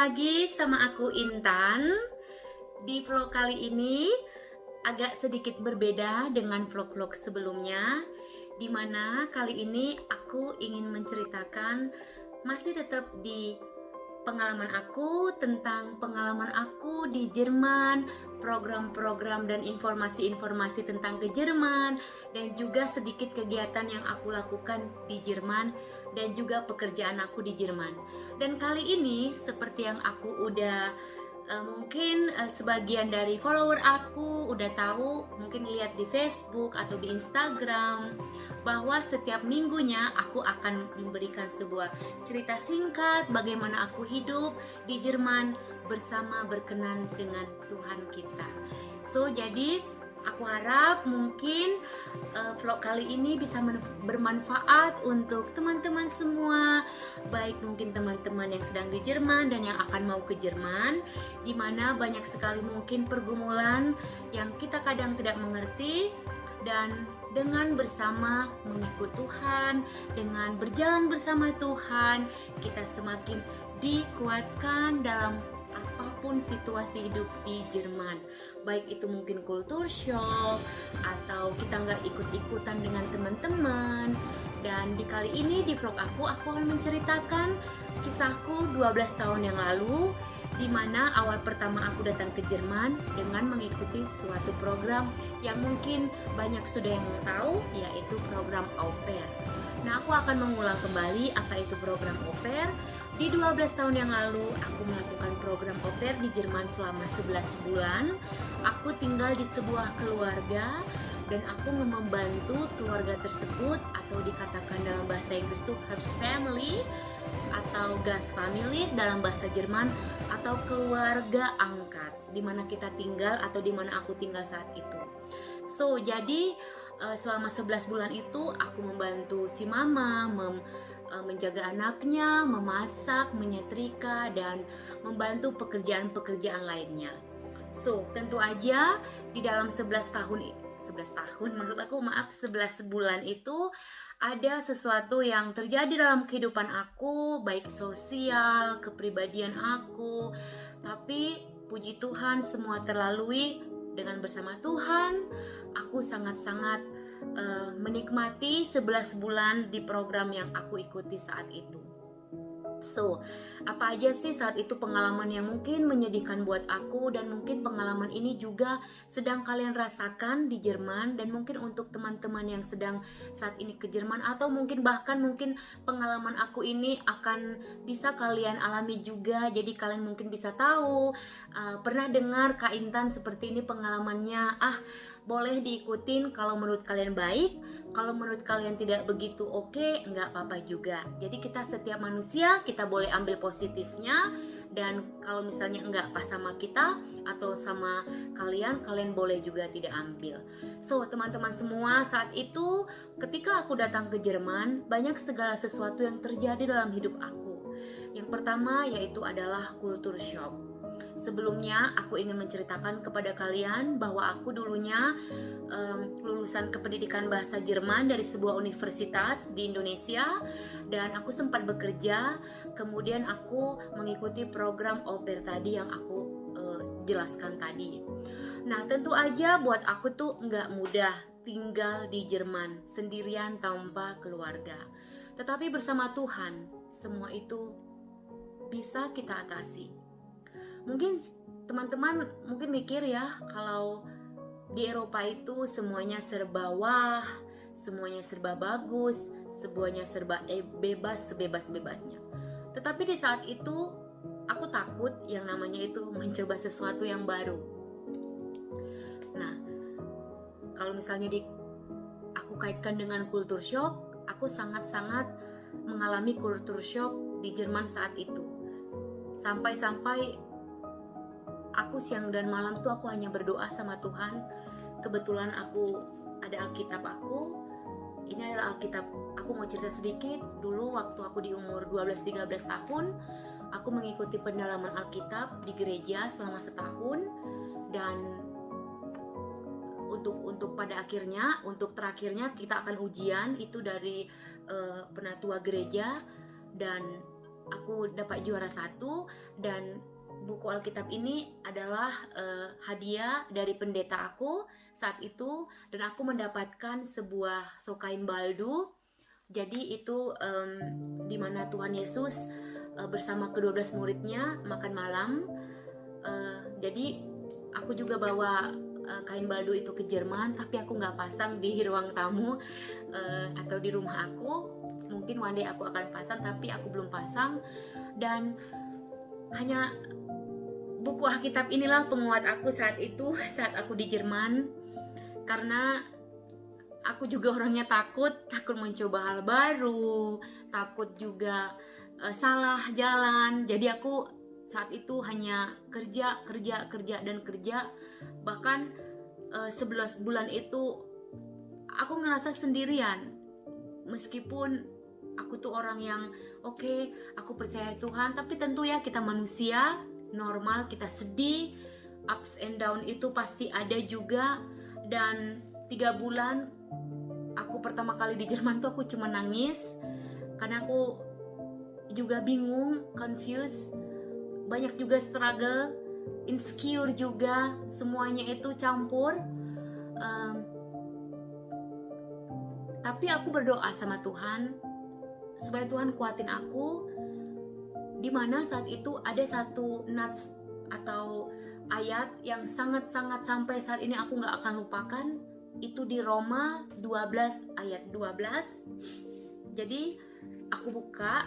lagi sama aku Intan. Di vlog kali ini agak sedikit berbeda dengan vlog-vlog sebelumnya, dimana kali ini aku ingin menceritakan masih tetap di pengalaman aku tentang pengalaman aku di Jerman, program-program dan informasi-informasi tentang ke Jerman, dan juga sedikit kegiatan yang aku lakukan di Jerman dan juga pekerjaan aku di Jerman. Dan kali ini seperti yang aku udah mungkin sebagian dari follower aku udah tahu, mungkin lihat di Facebook atau di Instagram, bahwa setiap minggunya aku akan memberikan sebuah cerita singkat bagaimana aku hidup di Jerman bersama berkenan dengan Tuhan kita. So, jadi aku harap mungkin vlog kali ini bisa bermanfaat untuk teman-teman semua, baik mungkin teman-teman yang sedang di Jerman dan yang akan mau ke Jerman, dimana banyak sekali mungkin pergumulan yang kita kadang tidak mengerti, dan dengan bersama mengikut Tuhan, dengan berjalan bersama Tuhan, kita semakin dikuatkan dalam apapun situasi hidup di Jerman. Baik itu mungkin culture shock, atau kita nggak ikut-ikutan dengan teman-teman. Dan di kali ini di vlog aku akan menceritakan kisahku 12 tahun yang lalu, di mana awal pertama aku datang ke Jerman dengan mengikuti suatu program yang mungkin banyak sudah yang tahu, yaitu program au pair. Nah, aku akan mengulang kembali apa itu program au pair. Di 12 tahun yang lalu, aku melakukan program au pair di Jerman selama 11 bulan. Aku tinggal di sebuah keluarga dan aku membantu keluarga tersebut, atau dikatakan dalam bahasa Inggris itu host family atau Gast family dalam bahasa Jerman, atau keluarga angkat, di mana kita tinggal atau di mana aku tinggal saat itu. So, jadi selama 11 bulan itu aku membantu si mama menjaga anaknya, memasak, menyetrika, dan membantu pekerjaan-pekerjaan lainnya. So, tentu aja di dalam 11 bulan itu ada sesuatu yang terjadi dalam kehidupan aku, baik sosial, kepribadian aku. Tapi puji Tuhan semua terlalui dengan bersama Tuhan. Aku sangat-sangat menikmati 11 bulan di program yang aku ikuti saat itu. So, apa aja sih saat itu pengalaman yang mungkin menyedihkan buat aku, dan mungkin pengalaman ini juga sedang kalian rasakan di Jerman, dan mungkin untuk teman-teman yang sedang saat ini ke Jerman, atau mungkin bahkan mungkin pengalaman aku ini akan bisa kalian alami juga. Jadi kalian mungkin bisa tahu, pernah dengar Kak Intan seperti ini pengalamannya, boleh diikutin kalau menurut kalian baik. Kalau menurut kalian tidak begitu oke, nggak apa-apa juga. Jadi kita setiap manusia, kita boleh ambil positifnya. Dan kalau misalnya nggak pas sama kita atau sama kalian boleh juga tidak ambil. So, teman-teman semua, saat itu ketika aku datang ke Jerman, banyak segala sesuatu yang terjadi dalam hidup aku. Yang pertama yaitu adalah culture shock. Sebelumnya aku ingin menceritakan kepada kalian bahwa aku dulunya lulusan kependidikan bahasa Jerman dari sebuah universitas di Indonesia, dan aku sempat bekerja. Kemudian aku mengikuti program au pair tadi yang aku jelaskan tadi. Nah, tentu aja buat aku tuh nggak mudah tinggal di Jerman sendirian tanpa keluarga. Tetapi bersama Tuhan, semua itu bisa kita atasi. Mungkin teman-teman mungkin mikir ya, kalau di Eropa itu semuanya serba wah, semuanya serba bagus, semuanya serba bebas, sebebas-bebasnya. Tetapi di saat itu aku takut yang namanya itu mencoba sesuatu yang baru. Nah, kalau misalnya aku kaitkan dengan culture shock, aku sangat-sangat mengalami culture shock di Jerman saat itu. Sampai-sampai aku siang dan malam tuh aku hanya berdoa sama Tuhan. Kebetulan aku ada Alkitab aku. Ini adalah Alkitab. Aku mau cerita sedikit. Dulu waktu aku di umur 12-13 tahun, aku mengikuti pendalaman Alkitab di gereja selama setahun. Dan untuk pada akhirnya, untuk terakhirnya kita akan ujian itu dari penatua gereja. Dan aku dapat juara 1, dan buku Alkitab ini adalah hadiah dari pendeta aku saat itu, dan aku mendapatkan sebuah sokain baldu. Jadi itu di mana Tuhan Yesus bersama ke-12 muridnya makan malam. Jadi aku juga bawa kain baldu itu ke Jerman, tapi aku nggak pasang di ruang tamu atau di rumah aku. Mungkin one day aku akan pasang, tapi aku belum pasang. Dan hanya buku Alkitab inilah penguat aku saat itu, saat aku di Jerman. Karena aku juga orangnya takut mencoba hal baru, takut juga salah jalan. Jadi aku saat itu hanya kerja. Bahkan 11 bulan itu aku ngerasa sendirian. Meskipun aku tuh orang yang oke, aku percaya Tuhan, tapi tentu ya kita manusia, normal, kita sedih, ups and down itu pasti ada juga. Dan 3 bulan aku pertama kali di Jerman tuh aku cuma nangis, karena aku juga bingung, confused, banyak juga struggle, insecure juga, semuanya itu campur. Tapi aku berdoa sama Tuhan supaya Tuhan kuatin aku, dimana saat itu ada satu nats atau ayat yang sangat-sangat sampai saat ini aku gak akan lupakan. Itu di Roma 12 ayat 12. Jadi aku buka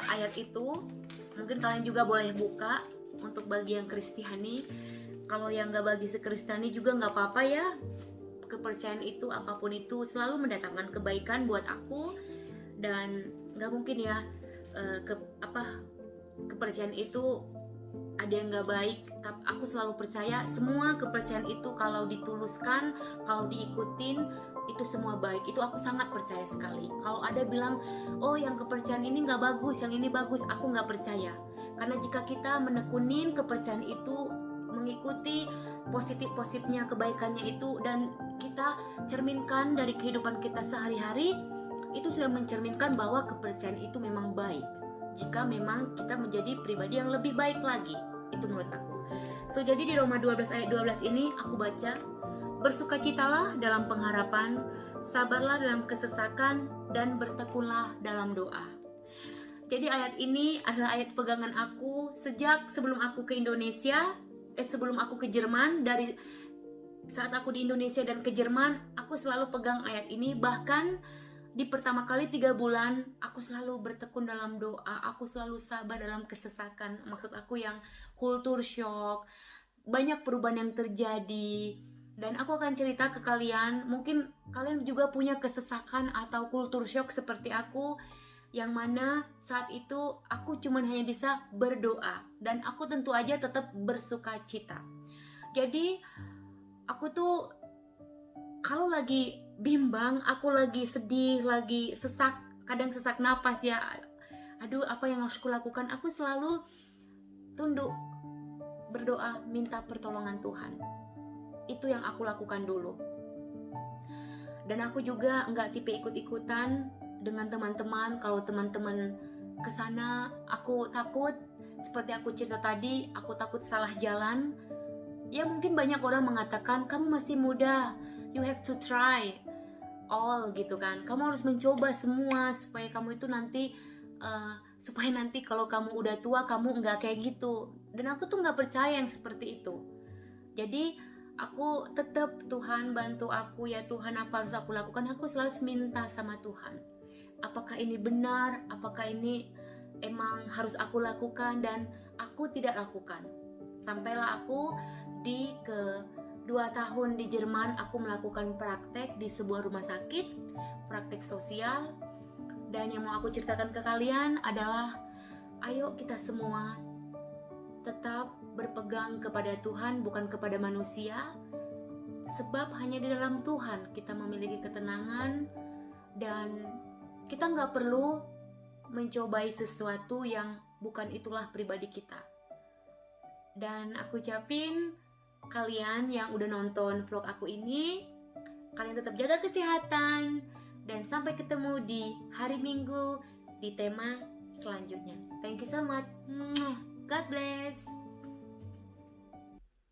ayat itu. Mungkin kalian juga boleh buka untuk bagi yang Kristiani. Kalau yang gak bagi sekristiani juga gak apa-apa ya. Kepercayaan itu, apapun itu, selalu mendatangkan kebaikan buat aku. Dan gak mungkin ya kepercayaan itu ada yang gak baik. Tapi aku selalu percaya semua kepercayaan itu kalau dituluskan, kalau diikutin, itu semua baik. Itu aku sangat percaya sekali. Kalau ada bilang, oh yang kepercayaan ini gak bagus, yang ini bagus, aku gak percaya. Karena jika kita menekunin kepercayaan itu, mengikuti positif-positifnya, kebaikannya itu, dan kita cerminkan dari kehidupan kita sehari-hari, itu sudah mencerminkan bahwa kepercayaan itu memang baik. Jika memang kita menjadi pribadi yang lebih baik lagi, itu menurut aku. So jadi di Roma 12 ayat 12 ini aku baca, bersukacitalah dalam pengharapan, sabarlah dalam kesesakan, dan bertekunlah dalam doa. Jadi ayat ini adalah ayat pegangan aku sejak sebelum aku ke Indonesia, sebelum aku ke Jerman. Dari saat aku di Indonesia dan ke Jerman, aku selalu pegang ayat ini. Bahkan di pertama kali 3 bulan, aku selalu bertekun dalam doa, aku selalu sabar dalam kesesakan. Maksud aku yang kultur shock, banyak perubahan yang terjadi. Dan aku akan cerita ke kalian, mungkin kalian juga punya kesesakan atau kultur shock seperti aku, yang mana saat itu aku cuma hanya bisa berdoa, dan aku tentu aja tetap bersuka cita. Jadi aku tuh kalau lagi bimbang, aku lagi sedih, lagi sesak, kadang sesak napas ya, aduh apa yang harus kulakukan, aku selalu tunduk berdoa, minta pertolongan Tuhan. Itu yang aku lakukan dulu. Dan aku juga nggak tipe ikut-ikutan dengan teman-teman. Kalau teman-teman kesana, aku takut, seperti aku cerita tadi, aku takut salah jalan. Ya mungkin banyak orang mengatakan, kamu masih muda, you have to try all gitu kan. Kamu harus mencoba semua supaya kamu itu nanti supaya nanti kalau kamu udah tua kamu nggak kayak gitu. Dan aku tuh nggak percaya yang seperti itu. Jadi aku tetap, Tuhan bantu aku ya Tuhan, apa harus aku lakukan. Aku selalu minta sama Tuhan, apakah ini benar, apakah ini emang harus aku lakukan. Dan aku tidak lakukan. Sampailah aku di ke 2 tahun di Jerman, aku melakukan praktek di sebuah rumah sakit, praktek sosial. Dan yang mau aku ceritakan ke kalian adalah, ayo kita semua tetap berpegang kepada Tuhan, bukan kepada manusia. Sebab hanya di dalam Tuhan kita memiliki ketenangan, dan kita gak perlu mencobai sesuatu yang bukan itulah pribadi kita. Dan aku ucapin, kalian yang udah nonton vlog aku ini, kalian tetap jaga kesehatan, dan sampai ketemu di hari Minggu di tema selanjutnya. Thank you so much. God bless.